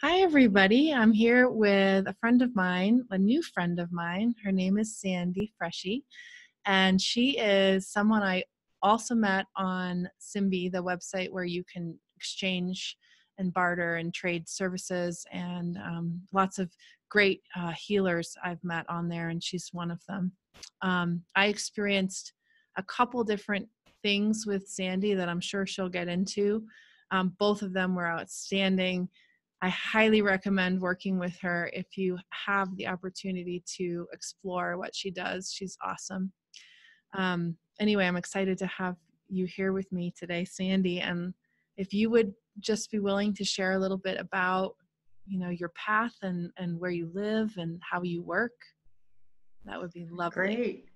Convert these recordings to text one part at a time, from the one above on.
Hi, everybody. I'm here with a friend of mine, a new friend of mine. Her name is Sandy Freschi, and she is someone I also met on Simbi, the website where you can exchange and barter and trade services, and lots of great healers I've met on there, and she's one of them. I experienced a couple different things with Sandy that I'm sure she'll get into. Both of them were outstanding. I highly recommend working with her if you have the opportunity to explore what she does. She's awesome. Anyway, I'm excited to have you here with me today, Sandy. And if you would just be willing to share a little bit about, your path and where you live and how you work, that would be lovely. Great.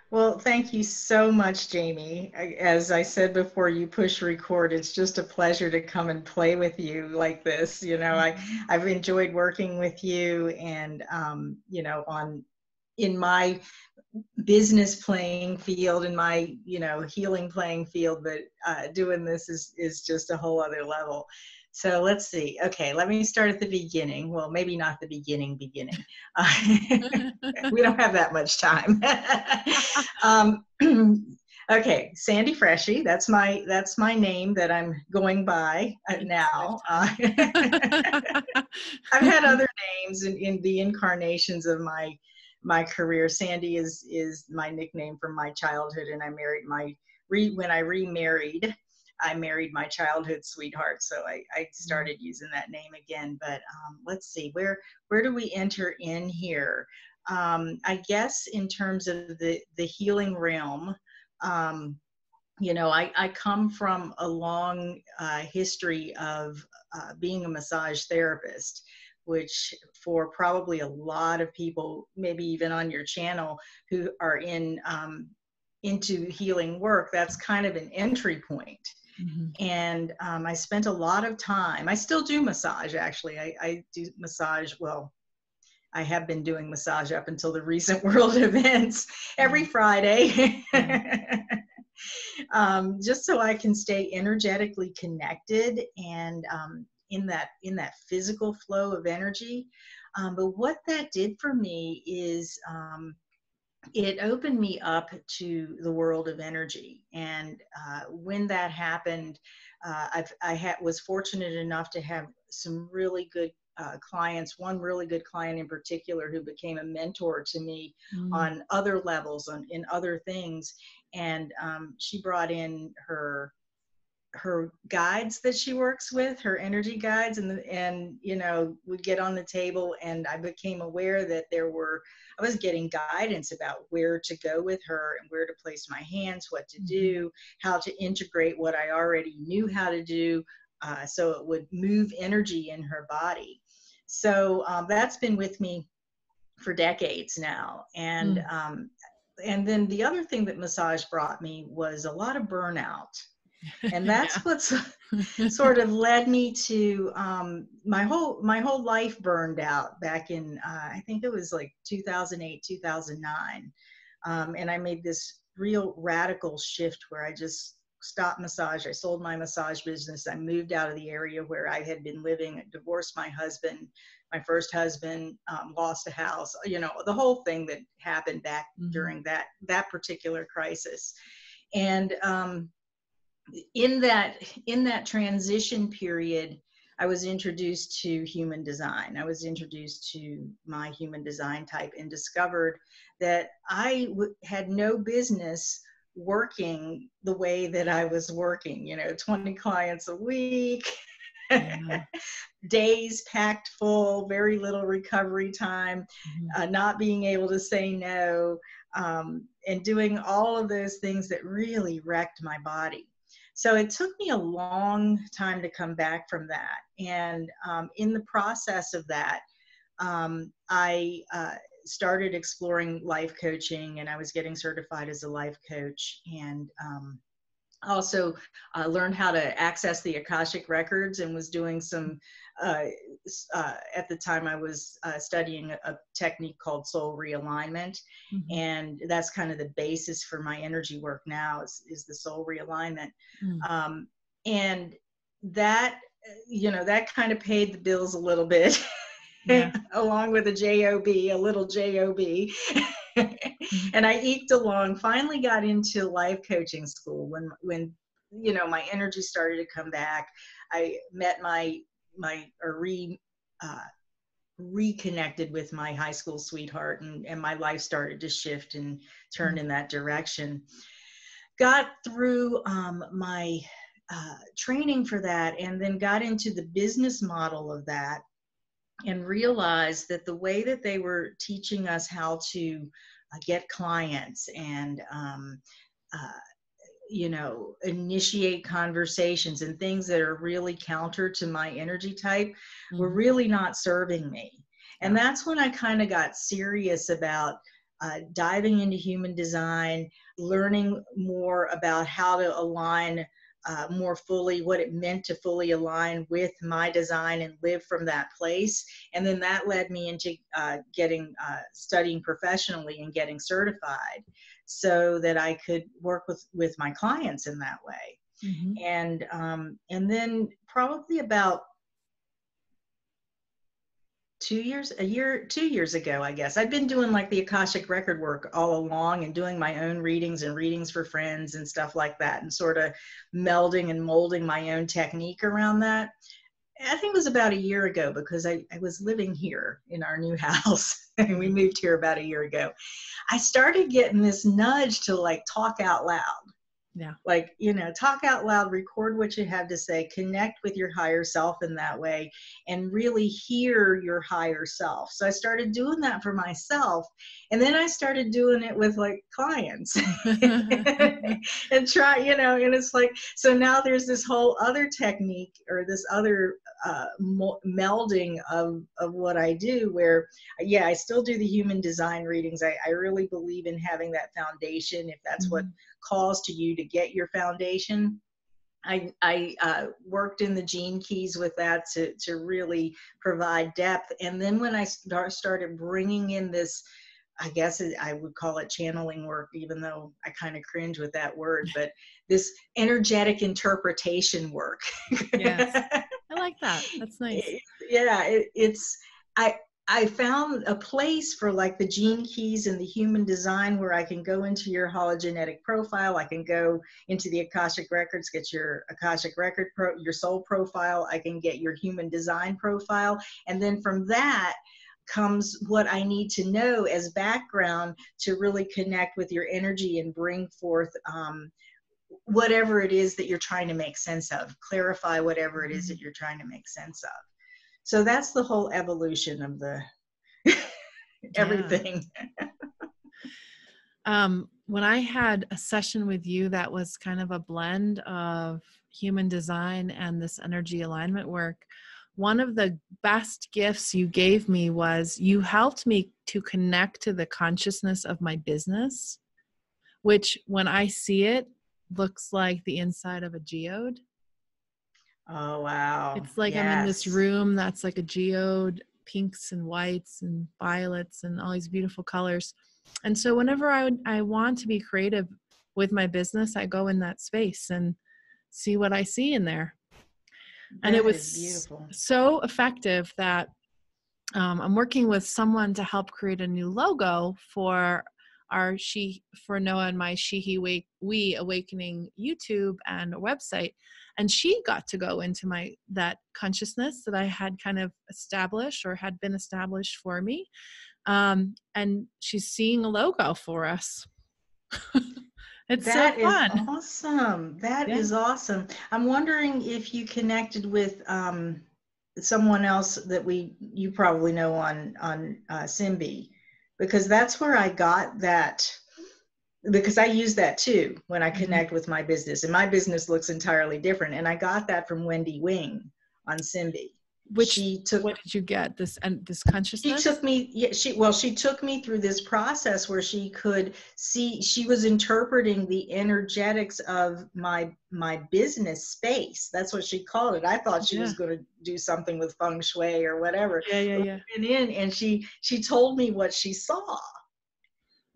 Well, thank you so much, Jamie. As I said before you push record, it's just a pleasure to come and play with you like this. I've enjoyed working with you and, in my business playing field, in my, healing playing field, but doing this is just a whole other level. So let's see. Okay, let me start at the beginning. Well, maybe not the beginning. We don't have that much time. Okay, Sandy Freschi. That's my name that I'm going by now. I've had other names in the incarnations of my career. Sandy is my nickname from my childhood, and I married when I remarried. I married my childhood sweetheart, so I started using that name again. But let's see, where do we enter in here? I guess in terms of the healing realm, I come from a long history of being a massage therapist, which for probably a lot of people, maybe even on your channel, who are into healing work, that's kind of an entry point. Mm-hmm. And I spent a lot of time. I still do massage, actually. I do massage, well, I have been doing massage up until the recent world events every Friday. Just so I can stay energetically connected and in that physical flow of energy. But what that did for me is it opened me up to the world of energy. And when that happened, was fortunate enough to have some really good clients, one really good client in particular who became a mentor to me on other levels, in other things. And she brought in her guides that she works with, her energy guides, and would get on the table, and I became aware that I was getting guidance about where to go with her and where to place my hands, what to do, how to integrate what I already knew how to do, so it would move energy in her body. So that's been with me for decades now. And then the other thing that massage brought me was a lot of burnout. And that's what's sort of led me to my whole life burned out back in I think it was like 2008, 2009, and I made this real radical shift where I just stopped massage. I sold my massage business. I moved out of the area where I had been living. I divorced my husband, my first husband, lost a house. The whole thing that happened back during that particular crisis, and in that transition period, I was introduced to human design. I was introduced to my human design type and discovered that I had no business working the way that I was working, 20 clients a week, days packed full, very little recovery time, not being able to say no, and doing all of those things that really wrecked my body. So it took me a long time to come back from that. And in the process of that, I started exploring life coaching, and I was getting certified as a life coach, and also learned how to access the Akashic records, and was doing some, at the time I was studying a technique called soul realignment. And that's kind of the basis for my energy work now is the soul realignment. And that that kind of paid the bills a little bit. Yeah. Along with a little job. Mhm. And I eked along, finally got into life coaching school when my energy started to come back. I met uh, reconnected with my high school sweetheart, and my life started to shift and turn in that direction. Got through my training for that, and then got into the business model of that, and realized that the way that they were teaching us how to get clients and initiate conversations and things that are really counter to my energy type were really not serving me. And that's when I kind of got serious about diving into human design, learning more about how to align more fully, what it meant to fully align with my design and live from that place. And then that led me into studying professionally and getting certified so that I could work with my clients in that way. Mm-hmm. And then probably about 2 years ago, I guess, I'd been doing like the Akashic record work all along and doing my own readings and readings for friends and stuff like that, and sort of melding and molding my own technique around that. I think it was about a year ago, because I was living here in our new house and we moved here about a year ago. I started getting this nudge to like talk out loud. Yeah. Like, talk out loud, record what you have to say, connect with your higher self in that way, and really hear your higher self. So I started doing that for myself. And then I started doing it with like clients and try, and it's like, so now there's this whole other technique, or this other melding of what I do, where, I still do the human design readings. I really believe in having that foundation, if that's what calls to you to get your foundation. I worked in the gene keys with that to really provide depth. And then when I started bringing in this, I guess I would call it channeling work, even though I kind of cringe with that word, but this energetic interpretation work. Yes. I like that. That's nice. I found a place for like the gene keys and the human design, where I can go into your hologenetic profile. I can go into the Akashic records, get your Akashic record, your soul profile. I can get your human design profile. And then from that comes what I need to know as background to really connect with your energy and bring forth whatever it is that you're trying to make sense of, clarify whatever it is that you're trying to make sense of. So that's the whole evolution of the everything. When I had a session with you that was kind of a blend of human design and this energy alignment work, one of the best gifts you gave me was you helped me to connect to the consciousness of my business, which when I see it looks like the inside of a geode. Oh, wow. It's like, yes. I'm in this room that's like a geode, pinks and whites and violets and all these beautiful colors. And so whenever I want to be creative with my business, I go in that space and see what I see in there. And it was beautiful. So effective that I'm working with someone to help create a new logo for Noah and my She, He, We Awakening YouTube and website. And she got to go into that consciousness that I had kind of established or had been established for me. And she's seeing a logo for us. It's so fun. Is awesome. That is awesome. I'm wondering if you connected with someone else that you probably know on Simbi, because that's where I got that. Because I use that too when I connect with my business, and my business looks entirely different. And I got that from Wendy Wing on Simbi. What did you get? This consciousness? She took me, she took me through this process where she could see, she was interpreting the energetics of my business space. That's what she called it. I thought she was going to do something with feng shui or whatever. Yeah. Went in and she told me what she saw.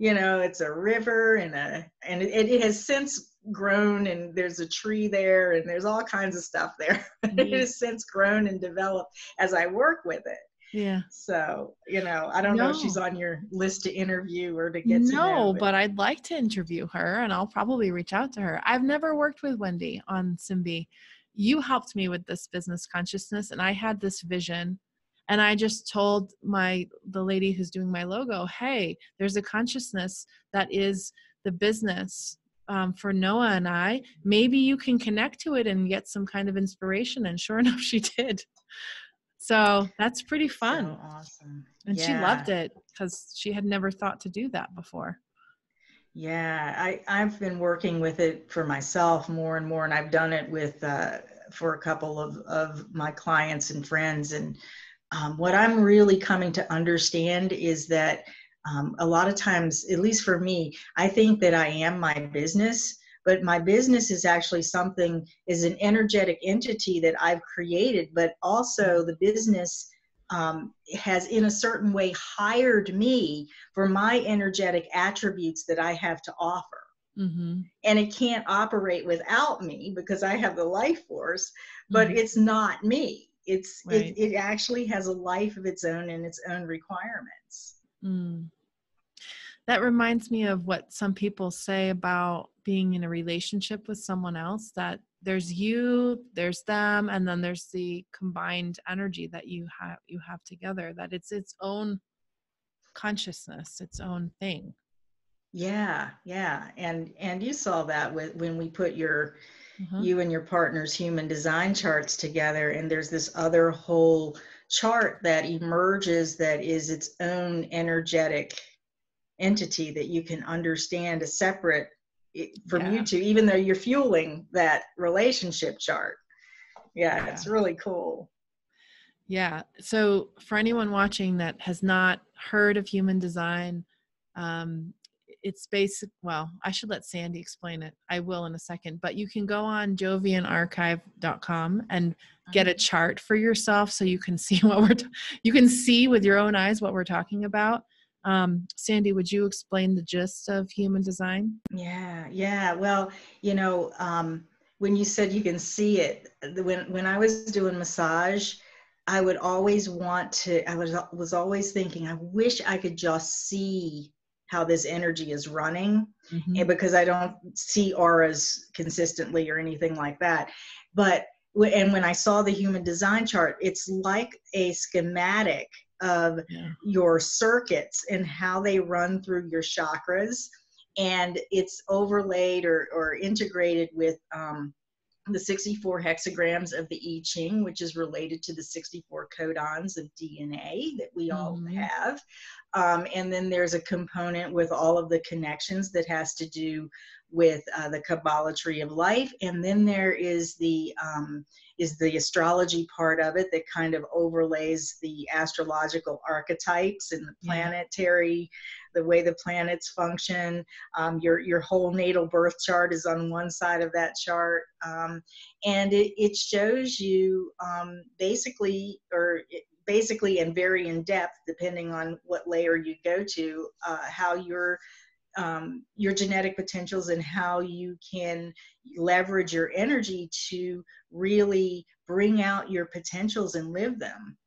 It's a river and it has since grown, and there's a tree there, and there's all kinds of stuff there. It has since grown and developed as I work with it. Yeah. So, I don't know if she's No. on your list to interview or to get to No, know. but I'd like to interview her, and I'll probably reach out to her. I've never worked with Wendy on Simbi. You helped me with this business consciousness, and I had this vision, and I just told the lady who's doing my logo, hey, there's a consciousness that is the business for Noah and I. Maybe you can connect to it and get some kind of inspiration. And sure enough, she did. So that's pretty fun. So awesome. And she Yeah. loved it because she had never thought to do that before. Yeah, I've been working with it for myself more and more, and I've done it with for a couple of my clients and friends. And what I'm really coming to understand is that a lot of times, at least for me, I think that I am my business, but my business is actually is an energetic entity that I've created, but also the business has in a certain way hired me for my energetic attributes that I have to offer. Mm-hmm. And it can't operate without me because I have the life force, but Mm-hmm. it's not me. Right. It actually has a life of its own and its own requirements. Mm. That reminds me of what some people say about being in a relationship with someone else, that there's you, there's them, and then there's the combined energy that you have together, that it's its own consciousness, its own thing. Yeah, and you saw that when we put Uh-huh. you and your partner's human design charts together, and there's this other whole chart that emerges that is its own energetic entity that you can understand as separate from you two, even though you're fueling that relationship chart. Yeah, it's really cool. Yeah. So for anyone watching that has not heard of human design, it's basic. Well, I should let Sandy explain it. I will in a second, but you can go on jovianarchive.com and get a chart for yourself so you can see you can see with your own eyes what we're talking about. Sandy, would you explain the gist of human design? Yeah. Well, when you said you can see it, when I was doing massage, I would always was always thinking, I wish I could just see how this energy is running. Mm-hmm. And because I don't see auras consistently or anything like that. But when I saw the human design chart, it's like a schematic of your circuits and how they run through your chakras. And it's overlaid or integrated with the 64 hexagrams of the I Ching, which is related to the 64 codons of DNA that we all have. And then there's a component with all of the connections that has to do with the Kabbalah tree of life. And then there is the astrology part of it that kind of overlays the astrological archetypes and the planetary, the way the planets function. Your whole natal birth chart is on one side of that chart. And it shows you basically and very in depth, depending on what layer you go to, how your genetic potentials and how you can leverage your energy to really bring out your potentials and live them.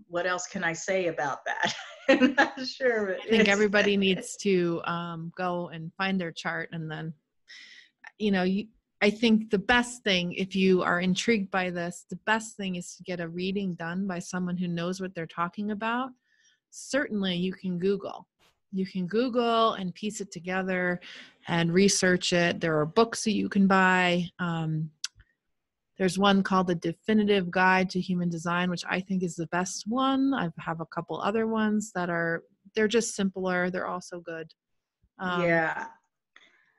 What else can I say about that? I'm not sure. I think everybody needs to go and find their chart, and then, I think the best thing, if you are intrigued by this, the best thing is to get a reading done by someone who knows what they're talking about. Certainly you can Google and piece it together and research it. There are books that you can buy. There's one called The Definitive Guide to Human Design, which I think is the best one. I have a couple other ones they're just simpler. They're also good.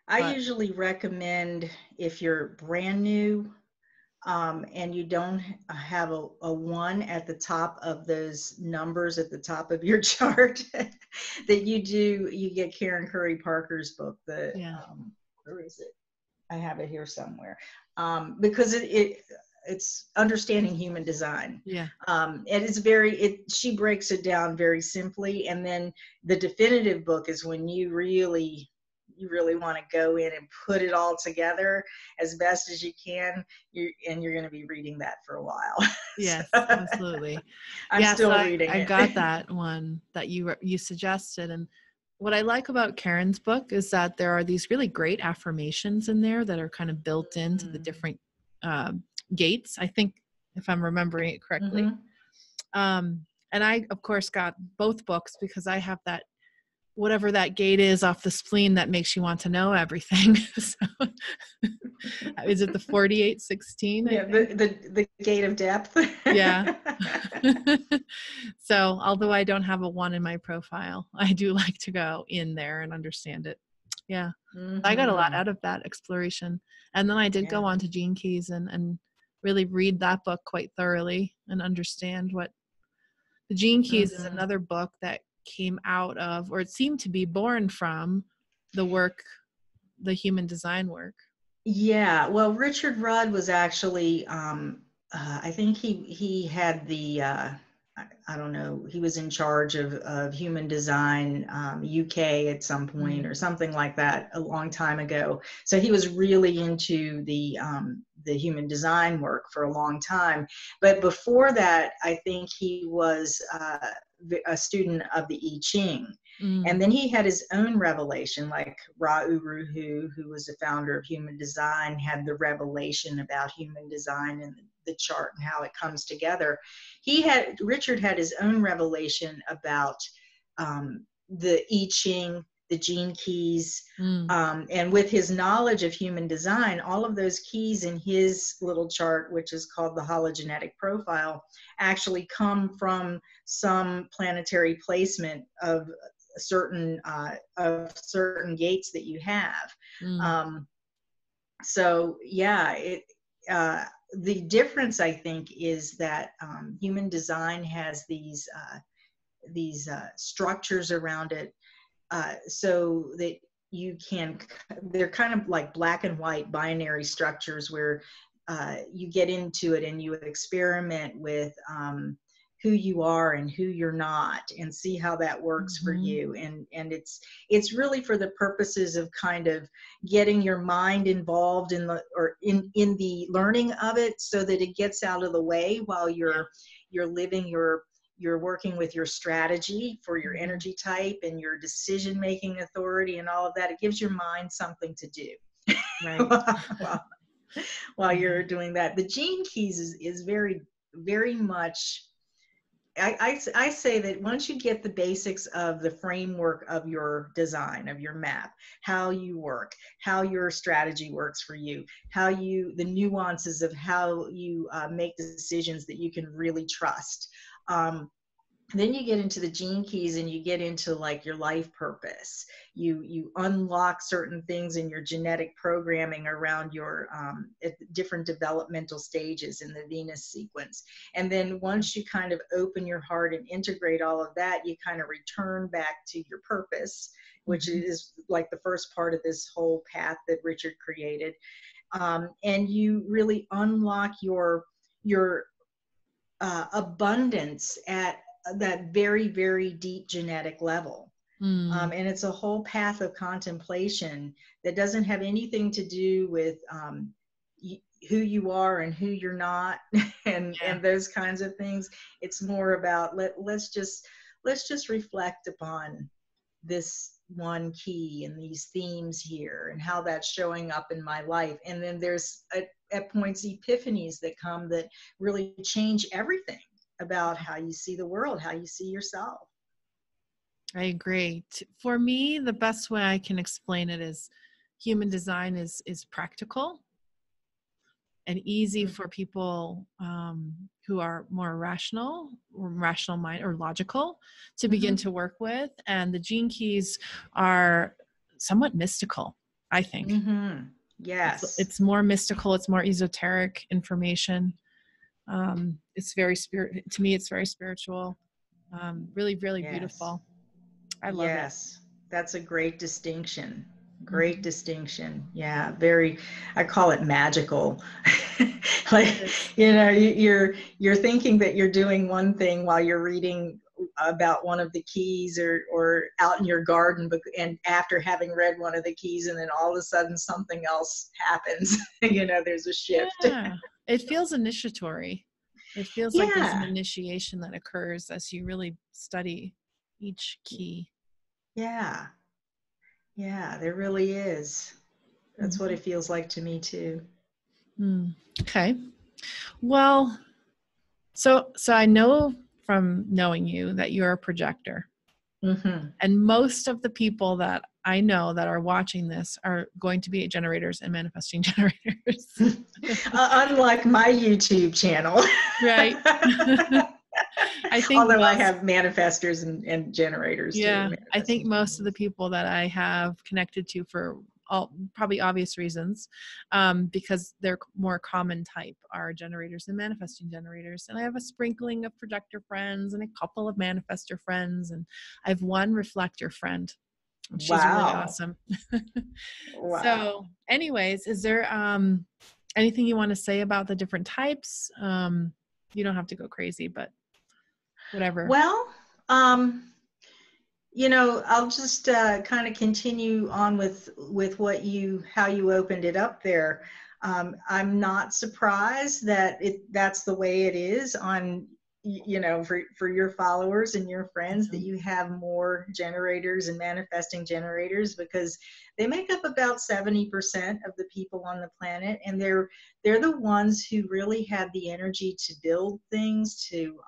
I usually recommend, if you're brand new and you don't have a 1 at the top of those numbers at the top of your chart, that you get Karen Curry Parker's book. Where is it? I have it here somewhere. Because it's Understanding Human Design. She breaks it down very simply. And then the definitive book is when you really you really want to go in and put it all together as best as you can, you're going to be reading that for a while. Yes, So, absolutely. I'm Yes, still reading I it. got that one that you suggested. And what I like about Karen's book is that there are these really great affirmations in there that are kind of built into the different gates, I think, if I'm remembering it correctly. And I, of course, got both books because I have that, whatever that gate is off the spleen that makes you want to know everything. So, is it the 4816? Yeah, the gate of depth. Yeah. So although I don't have a 1 in my profile, I do like to go in there and understand it. Yeah. I got a lot out of that exploration. And then I did go on to Gene Keys and really read that book quite thoroughly and understand what the Gene Keys is. Another book that came out of, or it seemed to be born from, the work, the human design work. Yeah, well, Richard Rudd was actually, I think he had the, I don't know, he was in charge of human design, UK at some point or something like that a long time ago. So he was really into the human design work for a long time. But before that, I think he was a student of the I Ching. And then he had his own revelation, like Ra Uru Hu, who was the founder of human design, had the revelation about human design and the chart and how it comes together. Richard had his own revelation about the I Ching, the Gene Keys, and with his knowledge of human design, all of those keys in his little chart, which is called the hologenetic profile, actually come from some planetary placement of certain gates that you have. So yeah, the difference, I think, is that human design has these structures around it, so that they're kind of like black and white binary structures where you get into it and you experiment with who you are and who you're not, and see how that works for you. And it's really for the purposes of kind of getting your mind involved in the learning of it, so that it gets out of the way while you're living you're working with your strategy for your energy type and your decision-making authority and all of that. It gives your mind something to do, right? while you're doing that. The Gene Keys is very, very much, I say that once you get the basics of the framework of your design, of your map, how you work, how your strategy works for you, the nuances of how you make decisions that you can really trust. Then you get into the Gene Keys and you get into like your life purpose. You unlock certain things in your genetic programming around your different developmental stages in the Venus sequence. And then once you kind of open your heart and integrate all of that, you kind of return back to your purpose, which is like the first part of this whole path that Richard created. And you really unlock your abundance at that very, very deep genetic level. And it's a whole path of contemplation that doesn't have anything to do with who you are and who you're not and those kinds of things. It's more about let's just reflect upon this one key and these themes here and how that's showing up in my life. And then there's at points epiphanies that come that really change everything about how you see the world, how you see yourself. I agree. For me, the best way I can explain it is human design is practical and easy for people who are more rational mind or logical to begin to work with. And the Gene Keys are somewhat mystical, I think. Yes. It's more mystical. It's more esoteric information. It's very to me, it's very spiritual. Really, really beautiful. I love it. Yes, that's a great distinction. Great distinction. Yeah, very, I call it magical. Like, you're thinking that you're doing one thing while you're reading about one of the keys, or out in your garden, and after having read one of the keys, and then all of a sudden something else happens. There's a shift. Yeah, it feels initiatory. It feels like there's an Yeah. initiation that occurs as you really study each key. Yeah. Yeah, there really is. That's what it feels like to me too. Okay. Well, so I know from knowing you that you're a projector. Mm-hmm. And most of the people that I know that are watching this are going to be generators and manifesting generators. Unlike my YouTube channel. Right. I think Although I have manifestors and generators yeah, too. I think most of the people that I have connected to for all probably obvious reasons, because they're more common type, are generators and manifesting generators. And I have a sprinkling of projector friends and a couple of manifestor friends, and I have one reflector friend. And she's really awesome. Wow. So anyways, is there anything you want to say about the different types? You don't have to go crazy, but whatever. Well, I'll just kind of continue on with how you opened it up there. I'm not surprised that that's the way it is on, for your followers and your friends, that you have more generators and manifesting generators, because they make up about 70% of the people on the planet, and they're the ones who really have the energy to build things, to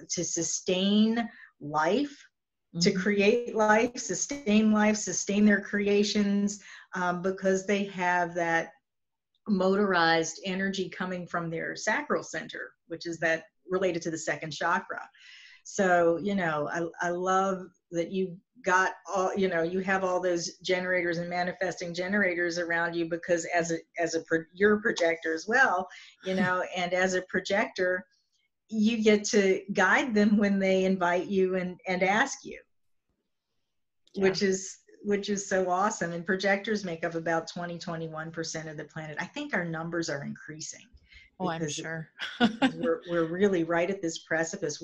sustain life, to create life, sustain their creations, because they have that motorized energy coming from their sacral center, which is that related to the second chakra. So, I love that you got all, you have all those generators and manifesting generators around you, because you're a projector as well, and as a projector, you get to guide them when they invite you and ask you, which is so awesome. And projectors make up about 21% of the planet. I think our numbers are increasing. Oh, I'm sure. Because we're really right at this precipice.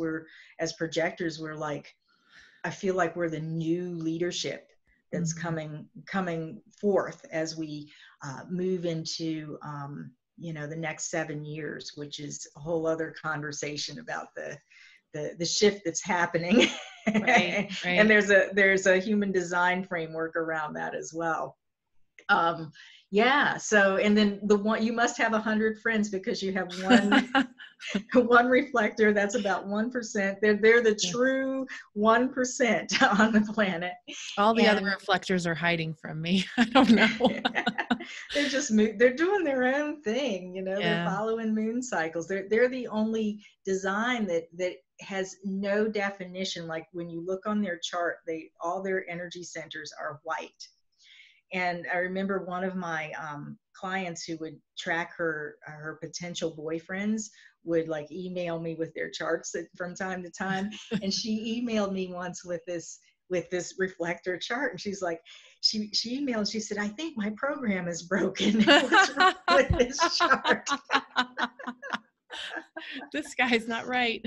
As projectors, I feel like we're the new leadership that's coming forth as we move into the next 7 years, which is a whole other conversation about the shift that's happening. Right. And there's a human design framework around that as well. So, and then you must have 100 friends, because you have one reflector. That's about 1%. They're the true 1% on the planet. All the other reflectors are hiding from me. I don't know. They're doing their own thing. They're following moon cycles. They're the only design that has no definition. Like when you look on their chart, all their energy centers are white. And I remember one of my clients who would track her potential boyfriends would email me with their charts from time to time. And she emailed me once with this reflector chart, and she's like, she emailed, she said, "I think my program is broken. What's wrong with this chart?" This guy's not right.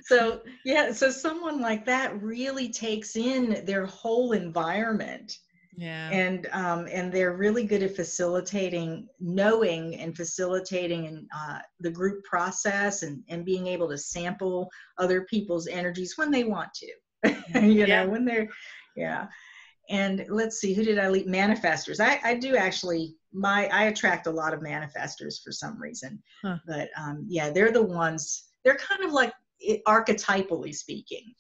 So someone like that really takes in their whole environment. Yeah. And they're really good at knowing and facilitating the group process, and being able to sample other people's energies when they want to. When they're, And let's see, who did I leave? Manifestors. I do actually, I attract a lot of manifestors for some reason. But they're the ones, they're kind of like, archetypally speaking,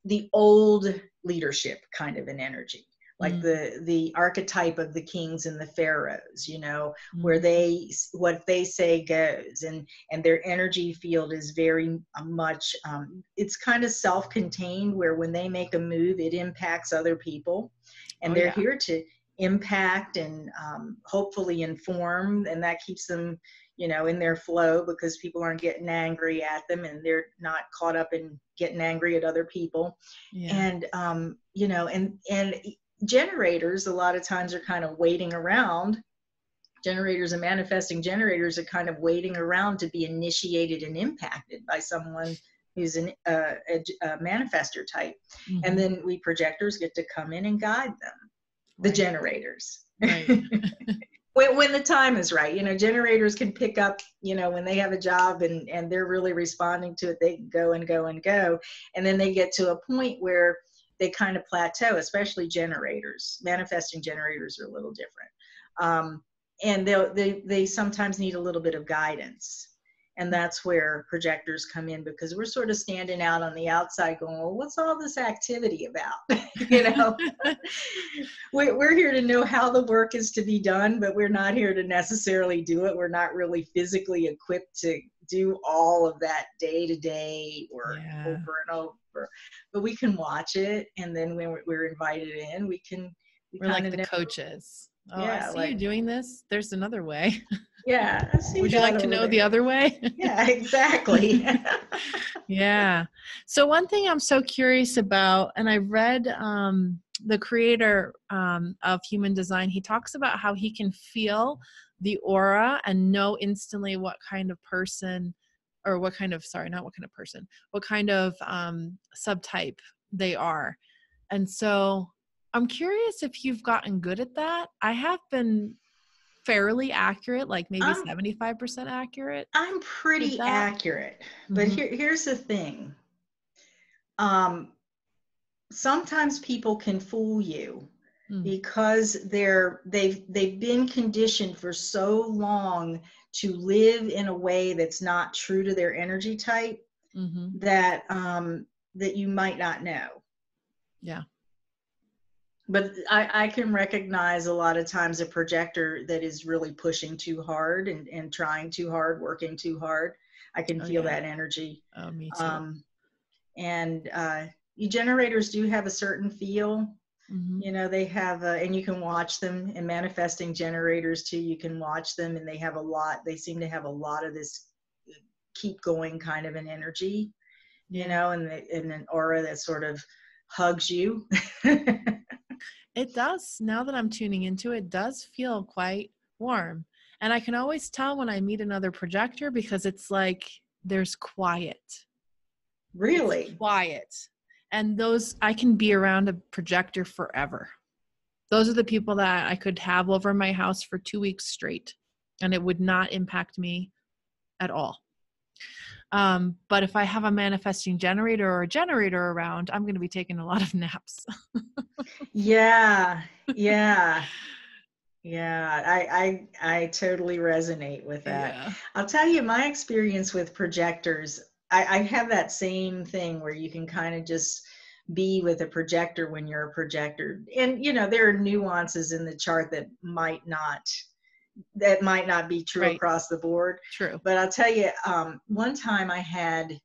the old leadership kind of an energy. Like the archetype of the kings and the pharaohs, where what they say goes, and their energy field is very much, it's kind of self-contained, where when they make a move, it impacts other people, and they're here to impact and hopefully inform, and that keeps them, in their flow, because people aren't getting angry at them, and they're not caught up in getting angry at other people. And, and generators a lot of times are kind of waiting around Generators and manifesting generators are kind of waiting around to be initiated and impacted by someone who's a manifester type. And then we projectors get to come in and guide them, the generators. Right. When the time is right. Generators can pick up, when they have a job and they're really responding to it, they can go and go and go. And then they get to a point where they kind of plateau, especially generators. Manifesting generators are a little different. And they sometimes need a little bit of guidance. And that's where projectors come in, because we're sort of standing out on the outside going, well, what's all this activity about? We're here to know how the work is to be done, but we're not here to necessarily do it. We're not really physically equipped to do all of that day to day or over and over. But we can watch it. And then when we're invited in, we're like the coaches. Oh, yeah, I see you doing this. There's another way. Yeah. I see. Would you like to know the other way? Yeah, exactly. Yeah. So one thing I'm so curious about, and I read the creator of human design, he talks about how he can feel the aura and know instantly what kind of person, or what kind of subtype they are. And so I'm curious if you've gotten good at that. I have been fairly accurate, like maybe 75% accurate. I'm pretty accurate, but here's the thing. Sometimes people can fool you because they've been conditioned for so long to live in a way that's not true to their energy type, that you might not know. Yeah. But I can recognize a lot of times a projector that is really pushing too hard and trying too hard, working too hard. I can feel that energy. Oh, me too. And you generators do have a certain feel. They have, and you can watch them. And manifesting generators too, you can watch them, and they seem to have a lot of this keep going kind of an energy, and an aura that sort of hugs you. It does. Now that I'm tuning into it, does feel quite warm. And I can always tell when I meet another projector, because it's like there's quiet. Really? It's quiet. And I can be around a projector forever. Those are the people that I could have over my house for 2 weeks straight, and it would not impact me at all. But if I have a manifesting generator or a generator around, I'm going to be taking a lot of naps. Yeah. I totally resonate with that. Yeah. I'll tell you my experience with projectors. I have that same thing where you can kind of just be with a projector when you're a projector. And, there are nuances in the chart that might not be true across the board. True. But I'll tell you, one time I had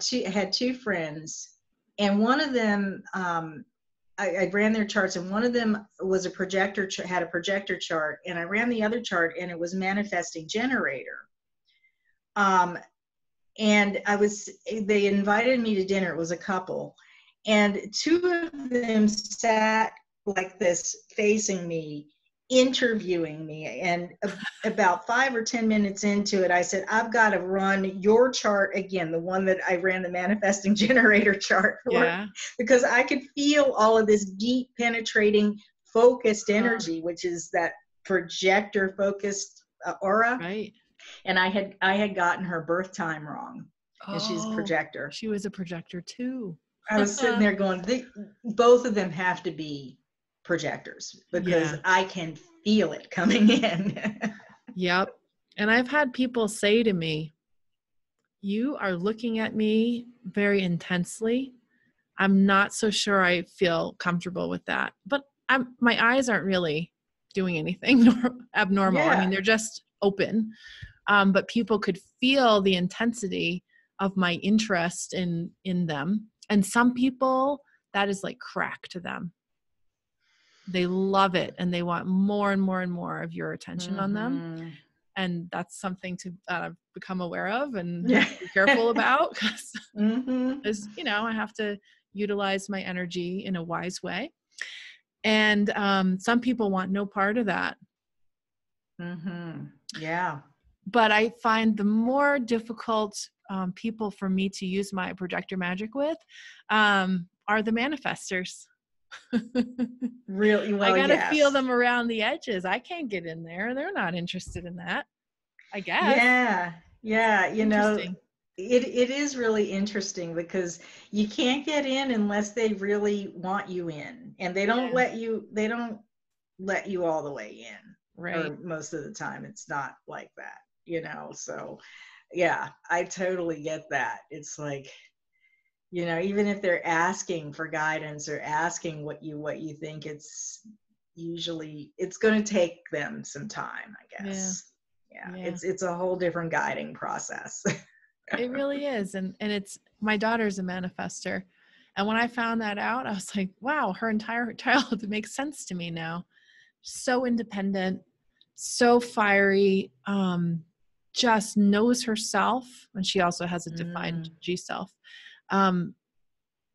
two friends, and one of them, I ran their charts, and one of them was a projector, had a projector chart, and I ran the other chart, and it was manifesting generator. And they invited me to dinner. It was a couple, and two of them sat like this facing me, interviewing me. And about 5 or 10 minutes into it, I said, I've got to run your chart again, the one that I ran the manifesting generator chart for, because I could feel all of this deep, penetrating, focused energy, which is that projector focused aura. Right. And I had gotten her birth time wrong. And she's a projector. She was a projector too. I was sitting there going, both of them have to be projectors, because I can feel it coming in. Yep. And I've had people say to me, you are looking at me very intensely. I'm not so sure I feel comfortable with that. But my eyes aren't really doing anything abnormal. I mean, they're just open. But people could feel the intensity of my interest in them. And some people, that is like crack to them. They love it, and they want more and more and more of your attention on them. And that's something to become aware of and be careful about, because I have to utilize my energy in a wise way. And some people want no part of that. Mm-hmm. Yeah. But I find the more difficult people for me to use my projector magic with are the manifestors. Really? I Well, got to feel yes. them around the edges. I can't get in there. They're not interested in that, I guess. Yeah. It's Yeah. interesting. It is really interesting because you can't get in unless they really want you in, and Yeah, they don't let you all the way in, right. or most of the time it's not like that. So yeah, I totally get that. It's like, even if they're asking for guidance or asking what you think, it's going to take them some time, I Yeah, guess. Yeah, yeah. it's a whole different guiding process. It really is. And it's, my daughter's a manifester. And when I found that out, I was like, wow, her entire childhood makes sense to me now. So independent, so fiery, just knows herself. And she also has a defined Mm, G self. Um,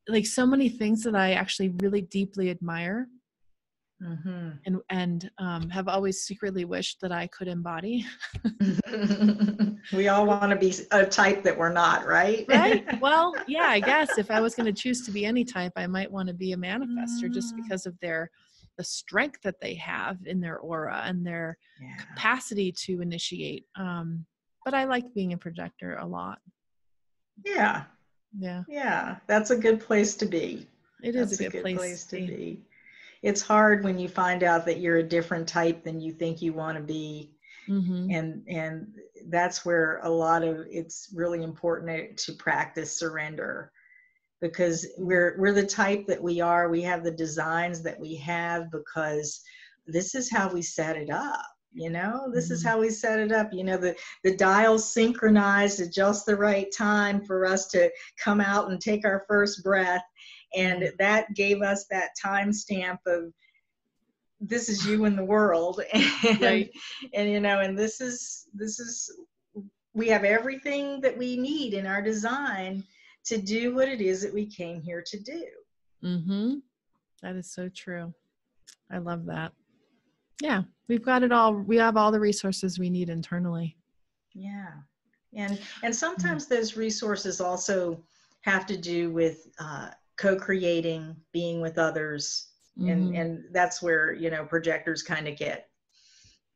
like so many things that I actually really deeply admire mhm. and have always secretly wished that I could embody. We all want to be a type that we're not, right? Right. Well, yeah, I guess if I was going to choose to be any type, I might want to be a manifester just Mm, because of the strength that they have in their aura and their yeah. capacity to initiate. But I like being a projector a lot. Yeah. Yeah, Yeah. That's a good place to be. it is a That's a good good place place to to be. be. It's hard when you find out that you're a different type than you think you want to be. Mm-hmm. And that's where a lot of it's really important to practice surrender, because we're the type that we are. We have the designs that we have because this is how we set it up. This is Mm-hmm. how we set it up. The dials synchronized at just the right time for us to come out and take our first breath. Yeah. And that gave us that timestamp of, this is you in the world. and Right. and this is we have everything that we need in our design to do what it is that we came here to do. Mm-hmm. That is so true. I love that. Yeah, we've got it all. We have all the resources we need internally. Yeah. And Mm. sometimes those resources also have to do with co-creating, being with others. and Mm-hmm. and that's where projectors kind of get,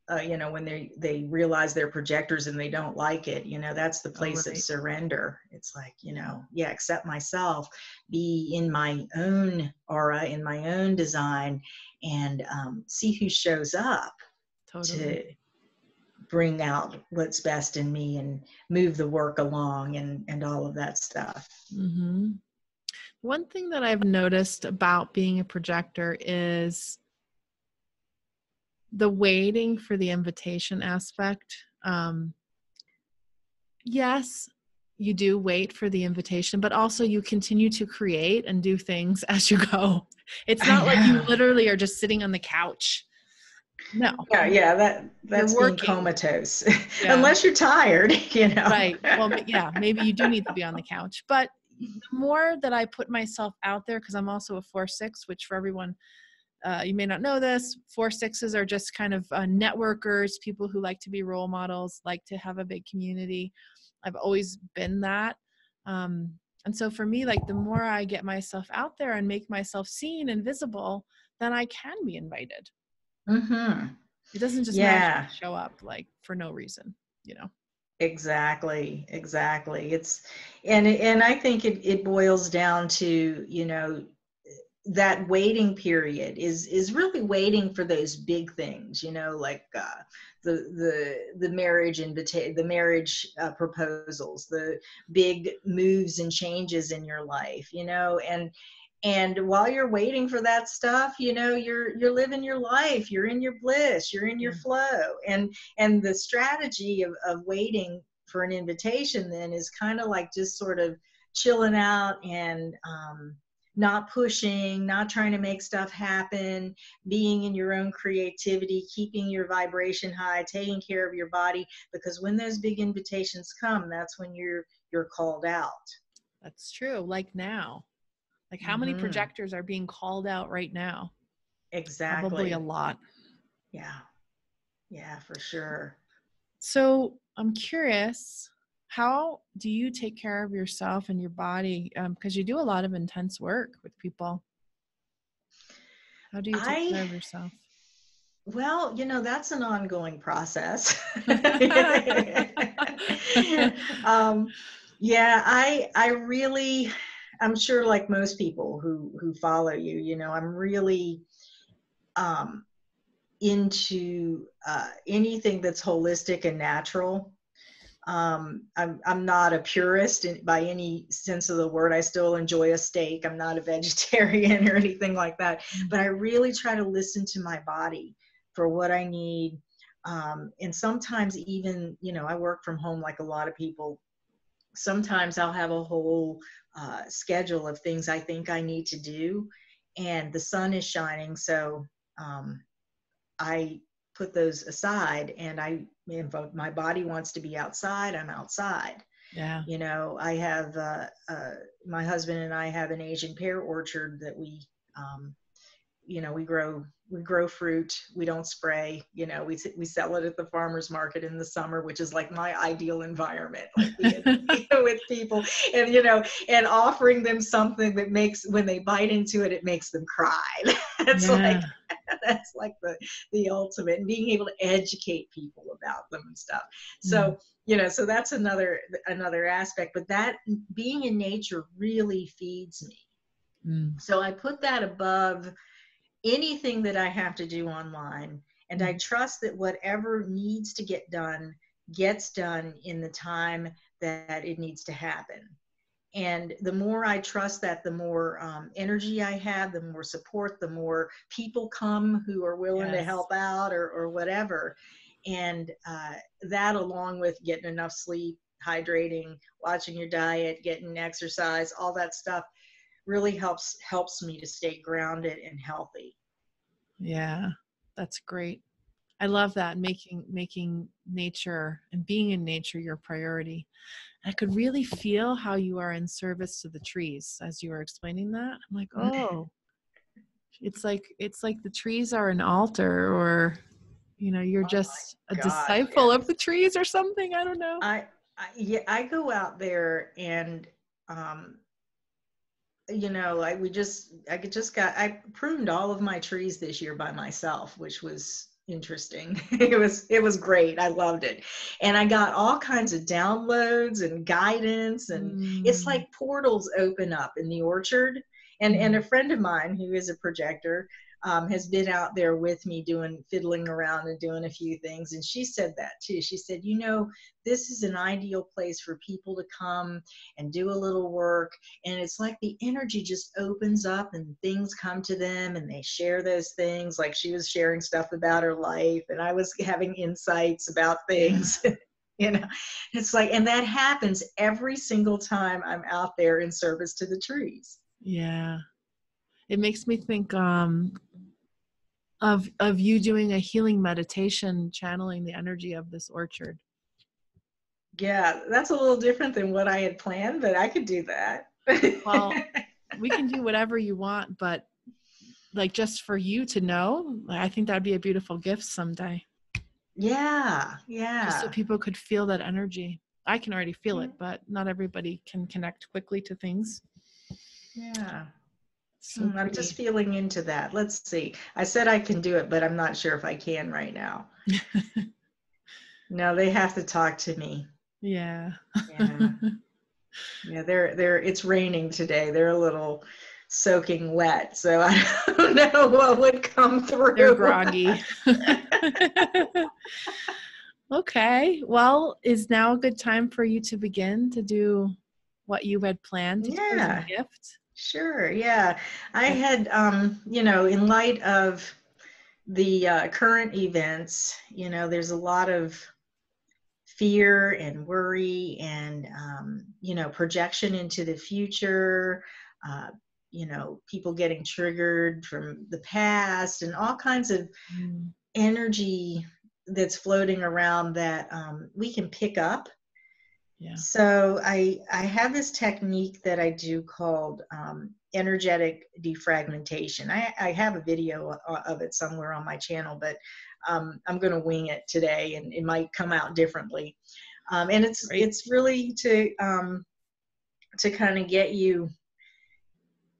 when they realize they're projectors and they don't like it. That's the Oh, place of right. surrender. It's like, Yeah, yeah, accept myself, be in my own aura, in my own design, and see who shows up totally. to bring out what's best in me and move the work along, and all of that stuff. Mm-hmm. One thing that I've noticed about being a projector is the waiting for the invitation aspect. Yes, you do wait for the invitation, but also you continue to create and do things as you go. It's I not like you know. literally are just sitting on the couch. No, Yeah, yeah, you're that's being working. comatose. Yeah, Unless you're tired. right. Well, yeah, maybe you do need to be on the couch. But the more that I put myself out there, because I'm also a 4/6, which for everyone, you may not know this, 4/6s are just kind of networkers, people who like to be role models, like to have a big community. I've always been that. Um, and so for me, like the more I get myself out there and make myself seen and visible, then I can be invited. Hmm. It doesn't just magically Yeah, show up like for no reason, you know? exactly, exactly. And I think it boils down to, that waiting period is really waiting for those big things, like the the marriage proposals, the big moves and changes in your life, and while you're waiting for that stuff, you're living your life, you're in your bliss, you're in your Yeah. flow. And the strategy of waiting for an invitation then is kind of like just sort of chilling out, and not pushing, not trying to make stuff happen, being in your own creativity, keeping your vibration high, taking care of your body, because when those big invitations come, that's when you're called out. That's true. Like now, like how many Hmm. projectors are being called out right now? Probably a Exactly. lot. Yeah. Yeah, for sure. So I'm curious, how do you take care of yourself and your body? Because you do a lot of intense work with people. How do you take I care of yourself? Well, that's an ongoing process. um, yeah, I really, I'm sure like most people who follow you, I'm really um, into anything that's holistic and natural. I'm not a purist by any sense of the word. I still enjoy a steak. I'm not a vegetarian or anything like that. But I really try to listen to my body for what I need. And sometimes even, I work from home like a lot of people. Sometimes I'll have a whole schedule of things I think I need to do, and the sun is shining. So um, I put those aside, and if my body wants to be outside, I'm outside. Yeah. I have my husband and I have an Asian pear orchard that um, we grow fruit. We don't spray. We sell it at the farmers market in the summer, which is like my ideal environment, like being with people, and and offering them something that makes, when they bite into it, it makes them cry. It's Yeah. like that's like the ultimate, and being able to educate people about them and stuff. Mm. So so that's another aspect. But that being in nature really feeds me. Mm. So I put that above anything that I have to do online. And I Mm. trust that whatever needs to get done gets done in the time that it needs to happen. And the more I trust that, the more energy I have, the more support, the more people come who are willing to Yes. help out, or whatever. And that, along with getting enough sleep, hydrating, watching your diet, getting exercise, all that stuff really helps me to stay grounded and healthy. Yeah. That's great. I love that, making nature and being in nature your priority. I could really feel how you are in service to the trees as you were explaining that. I'm like, oh, it's like the trees are an altar, or you're Oh my just a gosh, disciple of yes. the trees or something. I don't know. Yeah, I go out there, and um I pruned all of my trees this year by myself, which was interesting. It was great. I loved it. And I got all kinds of downloads and guidance, and it's Mm, like portals open up in the orchard. And mm, a friend of mine who is a projector has been out there with me doing, fiddling around and doing a few things. And she said that too. She said, this is an ideal place for people to come and do a little work, and it's like the energy just opens up and things come to them, and they share those things. Like, she was sharing stuff about her life, and I was having insights about yeah, things. you know it's like, and that happens every single time I'm out there in service to the trees. yeah. It makes me think of you doing a healing meditation, channeling the energy of this orchard. Yeah, that's a little different than what I had planned, but I could do that. Well, we can do whatever you want, but like just for you to know, like, I think that'd be a beautiful gift someday. Yeah, Just so yeah. people could feel that energy. I can already feel it, but not everybody can connect quickly to things. Yeah. So I'm just pretty. feeling into that. Let's see. I said I can do it, but I'm not sure if I can right now. No, they have to talk to me. Yeah. Yeah. Yeah, it's raining today. They're a little soaking wet, so I don't know what would come They're through. groggy. Okay. Well, is now a good time for you to begin to do what you had planned to do as a Yeah, gift? sure. Yeah. I Okay. had, in light of the current events, there's a lot of fear and worry, and projection into the future, uh, people getting triggered from the past, and all kinds of Mm, energy that's floating around that we can pick up. yeah. So I have this technique that I do called energetic defragmentation. I have a video of it somewhere on my channel, but I'm going to wing it today, and it might come out differently. And it's really to kind of get you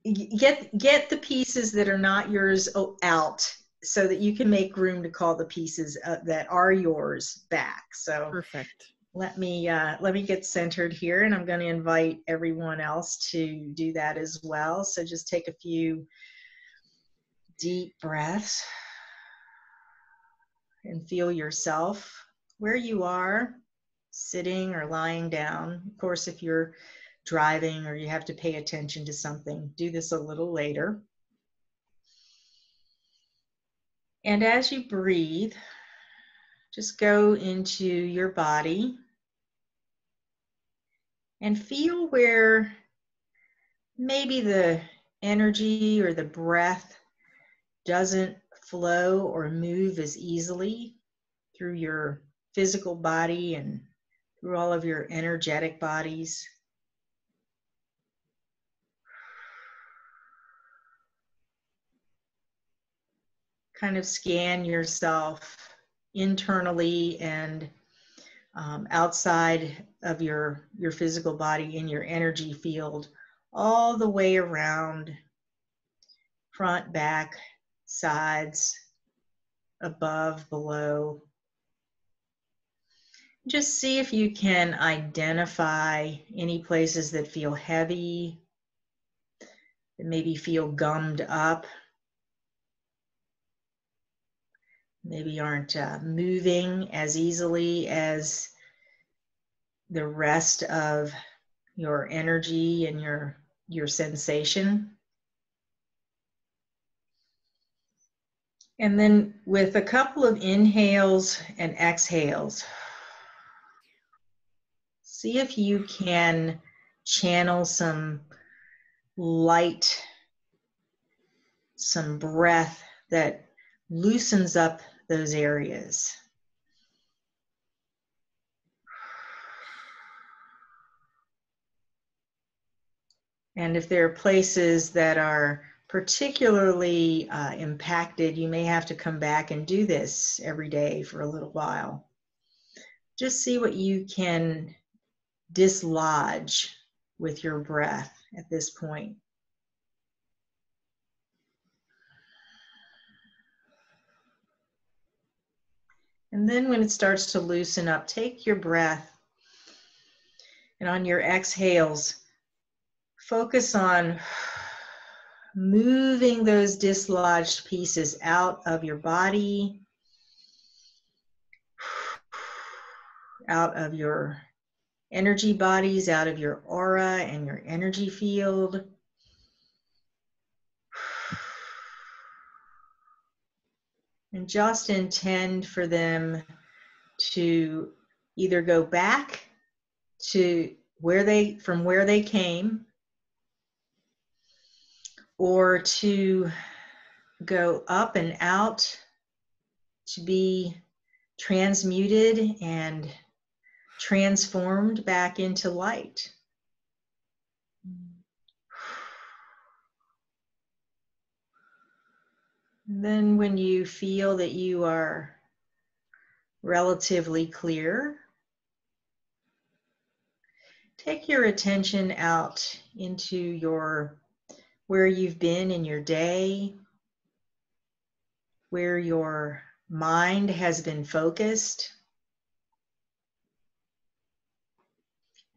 get the pieces that are not yours out, so that you can make room to call the pieces that are yours back. So perfect. let me get centered here, and I'm going to invite everyone else to do that as well. So just take a few deep breaths and feel yourself where you are, sitting or lying down. Of course, if you're driving or you have to pay attention to something, do this a little later. And as you breathe, just go into your body and feel where maybe the energy or the breath doesn't flow or move as easily through your physical body and through all of your energetic bodies. Kind of scan yourself internally and outside of your physical body in your energy field, all the way around, front, back, sides, above, below. Just see if you can identify any places that feel heavy, that maybe feel gummed up, maybe aren't moving as easily as the rest of your energy and your sensation. And then with a couple of inhales and exhales, see if you can channel some light, some breath that loosens up those areas. And if there are places that are particularly impacted, you may have to come back and do this every day for a little while. Just see what you can dislodge with your breath at this point. And then when it starts to loosen up, take your breath, and on your exhales, focus on moving those dislodged pieces out of your body, out of your energy bodies, out of your aura and your energy field. And just intend for them to either go back to from where they came, or to go up and out, to be transmuted and transformed back into light. And then when you feel that you are relatively clear, take your attention out into where you've been in your day, where your mind has been focused,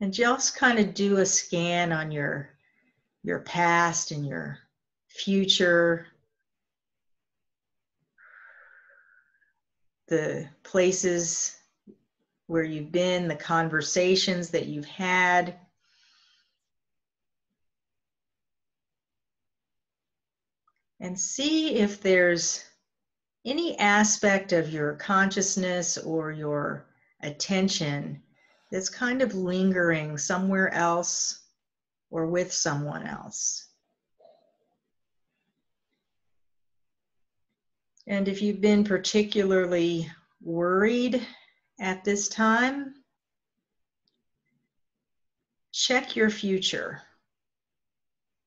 and just kind of do a scan on your past and your future, the places where you've been, the conversations that you've had. And see if there's any aspect of your consciousness or your attention that's kind of lingering somewhere else or with someone else. And if you've been particularly worried at this time, check your future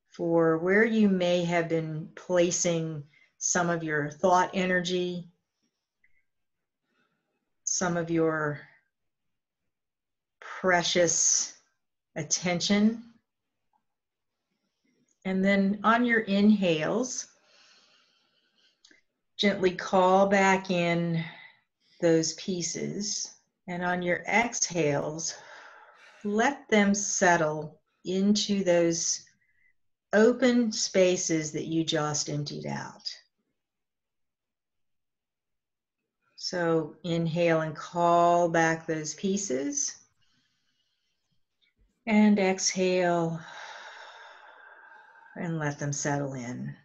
for where you may have been placing some of your thought energy, some of your precious attention. And then on your inhales, gently call back in those pieces. And on your exhales, let them settle into those open spaces that you just emptied out. So inhale and call back those pieces. And exhale and let them settle in.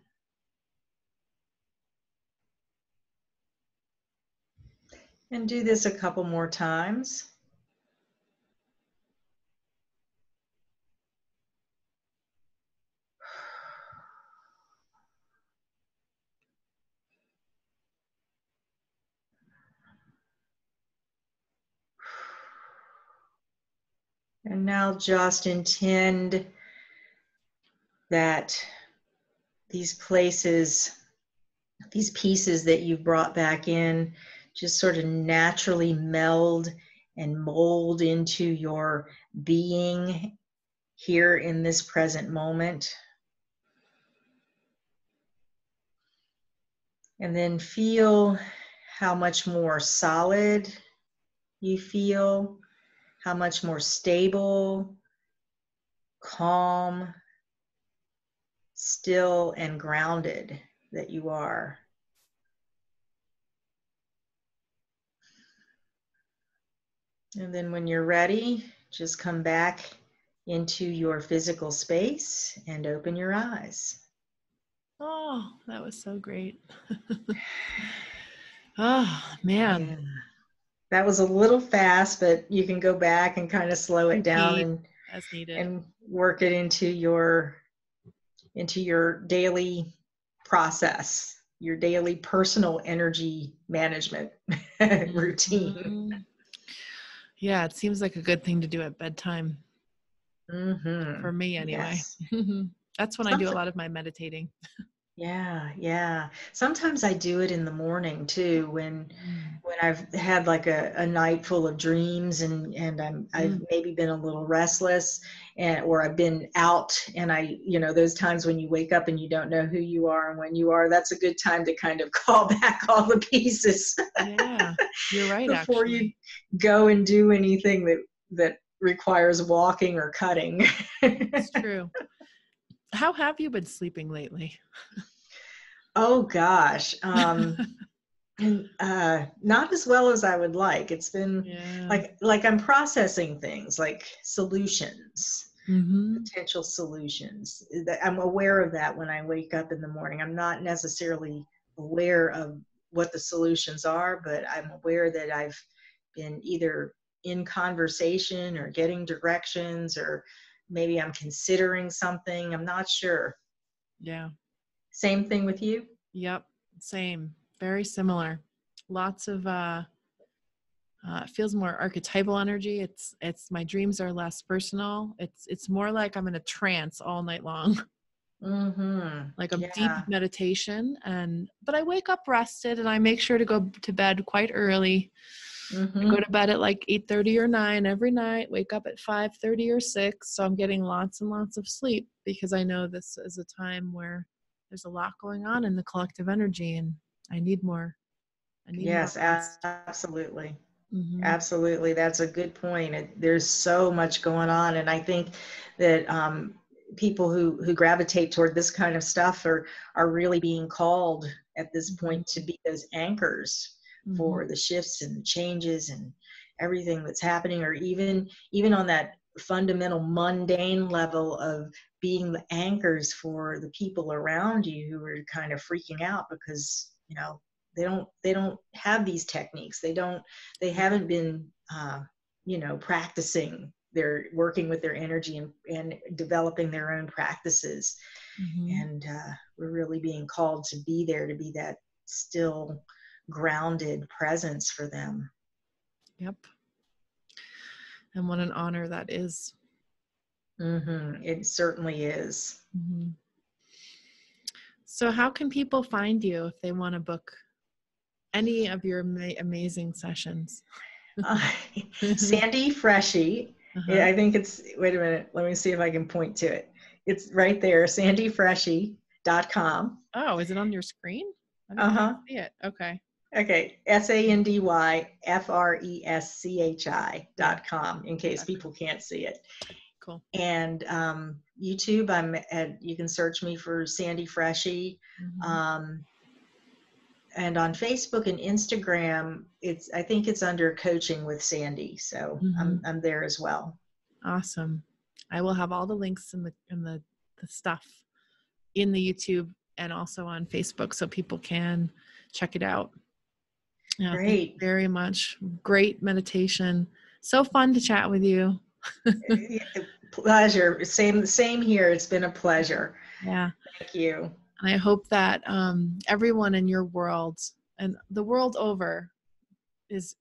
And do this a couple more times. And now just intend that these places, these pieces that you've brought back in, just sort of naturally meld and mold into your being here in this present moment. And then feel how much more solid you feel, how much more stable, calm, still, and grounded that you are. And then when you're ready, just come back into your physical space and open your eyes. Oh, that was so great. Oh, man. Yeah. That was a little fast, but you can go back and kind of slow it down Repeat as needed. and work it into your daily process, your daily personal energy management routine. Mm-hmm. Yeah, it seems like a good thing to do at bedtime. Mm-hmm. For me anyway. Yes. That's when I do a lot of my meditating. Yeah. Sometimes I do it in the morning too, when I've had like a night full of dreams and I've maybe been a little restless or I've been out and those times when you wake up and you don't know who you are and when you are, that's a good time to kind of call back all the pieces. Yeah, you're right, before actually. you go and do anything that requires walking or cutting. It's true. How have you been sleeping lately? Oh gosh. And not as well as I would like. It's been like I'm processing things like solutions, potential solutions. I'm aware of that when I wake up in the morning. I'm not necessarily aware of what the solutions are, but I'm aware that I've been either in conversation or getting directions, or maybe I'm considering something. I'm not sure. Yeah. Same thing with you? Yep. Same. Very similar. Lots of it feels more archetypal energy. It's my dreams are less personal. It's more like I'm in a trance all night long. Like a deep meditation, but I wake up rested and I make sure to go to bed quite early. I go to bed at like 8:30 or 9 every night, wake up at 5:30 or 6. So I'm getting lots and lots of sleep because I know this is a time where there's a lot going on in the collective energy and I need more. Yes, More rest. absolutely. Absolutely. That's a good point. There's so much going on. And I think that people who gravitate toward this kind of stuff are really being called at this point to be those anchors for the shifts and the changes and everything that's happening, or even on that fundamental mundane level of being the anchors for the people around you who are kind of freaking out because, they don't have these techniques. They haven't been, practicing. They're working with their energy and developing their own practices. And we're really being called to be there, to be that still grounded presence for them. Yep. And what an honor that is. It certainly is. So how can people find you if they want to book any of your amazing sessions. Uh, Sandy Freschi. Uh-huh. I think it's, wait a minute, let me see if I can point to it. It's right there, sandyfreschi.com. Oh, is it on your screen? I Uh-huh. can't see it. Okay. Okay, sandyfreschi.com, in case Okay. people can't see it. Cool. And YouTube, you can search me for Sandy Freschi. Mm-hmm. And on Facebook and Instagram, I think it's under Coaching with Sandy. So Mm-hmm. I'm there as well. Awesome. I will have all the links in the stuff in the YouTube and also on Facebook so people can check it out. Yeah, thank you Great. very much. Great meditation. So fun to chat with you. Pleasure. Same here. It's been a pleasure. Yeah. Thank you. And I hope that everyone in your world and the world over is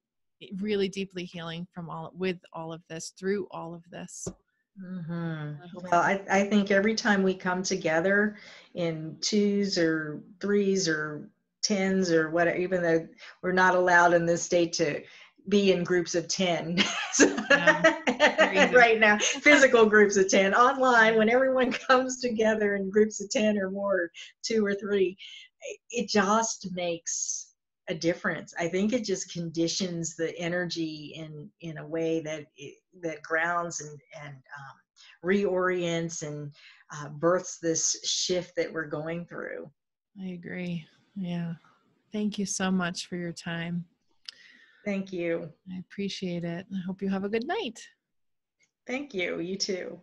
really deeply healing from all of this, through all of this. Mm-hmm. I hope Well, I think every time we come together in twos or threes or tens or whatever, even though we're not allowed in this state to be in groups of 10 right now, physical groups of 10, online, when everyone comes together in groups of 10 or more, 2 or 3, it just makes a difference. I think it just conditions the energy in a way that grounds and reorients and births this shift that we're going through. I agree. Yeah. Thank you so much for your time. Thank you. I appreciate it. I hope you have a good night. Thank you. You too.